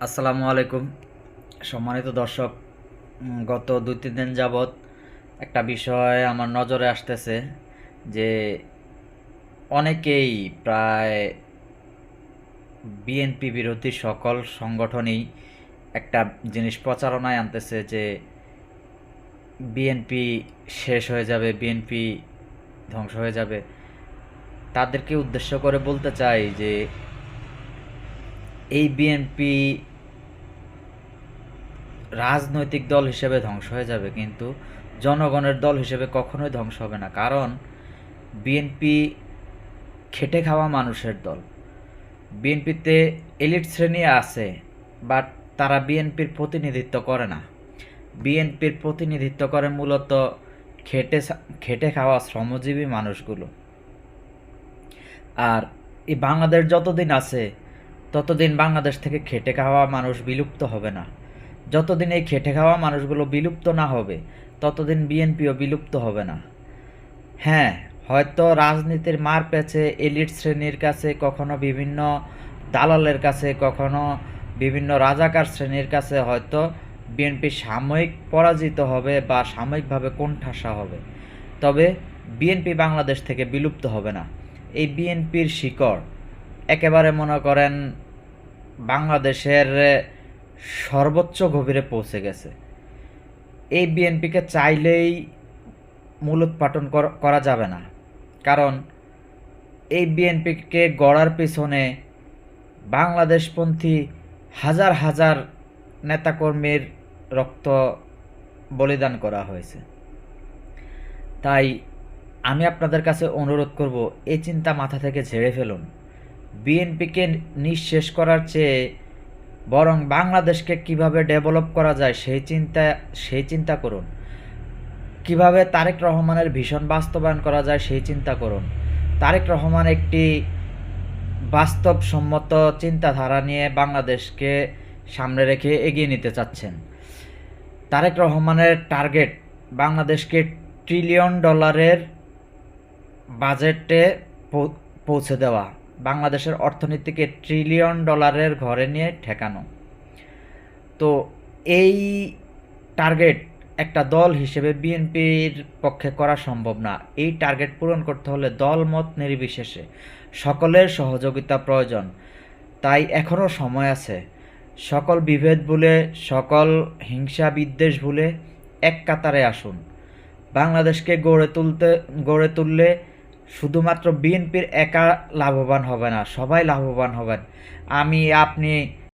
আসসালামু আলাইকুম সম্মানিত দর্শক। গত ২-৩ দিন যাবৎ একটা বিষয় আমার নজরে আসতেছে যে অনেকেই প্রায় বিএনপি বিরোধী সকল সংগঠনই একটা জিনিস প্রচারণায় আনতেছে যে বিএনপি শেষ হয়ে যাবে, বিএনপি ধ্বংস হয়ে যাবে। তাদেরকে উদ্দেশ্য করে বলতে চাই যে এই বিএনপি রাজনৈতিক দল হিসেবে ধ্বংস হয়ে যাবে, কিন্তু জনগণের দল হিসেবে কখনোই ধ্বংস হবে না। কারণ বিএনপি খেটে খাওয়া মানুষের দল। বিএনপিতে এলিট শ্রেণী আছে, বাট তারা বিএনপির প্রতিনিধিত্ব করে না। বিএনপির প্রতিনিধিত্ব করে মূলত খেটে খাওয়া শ্রমজীবী মানুষগুলো। আর এই বাংলাদেশ যতদিন আছে ততদিন বাংলাদেশ থেকে খেটে খাওয়া মানুষ বিলুপ্ত হবে না। যতদিন এই খেটে খাওয়া মানুষগুলো বিলুপ্ত না হবে ততদিন বিএনপিও বিলুপ্ত হবে না। হ্যাঁ, হয়তো রাজনীতির মার প্যাচে এলিট শ্রেণীর কাছে, কখনো বিভিন্ন দালালের কাছে, কখনো বিভিন্ন রাজাকার শ্রেণীর কাছে হয়তো বিএনপি সাময়িক পরাজিত হবে বা সাময়িকভাবে কোণঠাসা হবে, তবে বিএনপি বাংলাদেশ থেকে বিলুপ্ত হবে না। এই বিএনপির শিকড় একেবারে মনে করেন বাংলাদেশের সর্বোচ্চ গভীরে পৌঁছে গেছে। এই বিএনপিকে চাইলেই মূলোৎপাটন করা যাবে না। কারণ এই বিএনপিকে গড়ার পিছনে বাংলাদেশপন্থী হাজার হাজার নেতাকর্মীর রক্ত বলিদান করা হয়েছে। তাই আমি আপনাদের কাছে অনুরোধ করব, এই চিন্তা মাথা থেকে ঝেড়ে ফেলুন। বিএনপিকে নিঃশেষ করার চেয়ে বরং বাংলাদেশকে কিভাবে ডেভেলপ করা যায় সেই চিন্তা করুন। কিভাবে তারেক রহমানের ভিশন বাস্তবায়ন করা যায় সেই চিন্তা করুন। তারেক রহমান একটি বাস্তবসম্মত চিন্তাধারা নিয়ে বাংলাদেশকে সামনে রেখে এগিয়ে নিতে চাচ্ছেন। তারেক রহমানের টার্গেট বাংলাদেশকে ট্রিলিয়ন ডলারের বাজেটে পৌঁছে দেওয়া, বাংলাদেশের অর্থনীতিকে ট্রিলিয়ন ডলারের ঘরে নিয়ে ঠেকানো। তো এই টার্গেট একটা দল হিসেবে বিএনপির পক্ষে করা সম্ভব না। এই টার্গেট পূরণ করতে হলে দলমত নির্বিশেষে সকলের সহযোগিতা প্রয়োজন। তাই এখনও সময় আছে। সকল বিভেদ ভুলে, সকল হিংসা বিদ্বেষ ভুলে এক কাতারে আসুন। বাংলাদেশকে গড়ে তুললে শুধুমাত্র বিএনপির একা লাভবান হবে না, সবাই লাভবান হবেন। আমি, আপনি,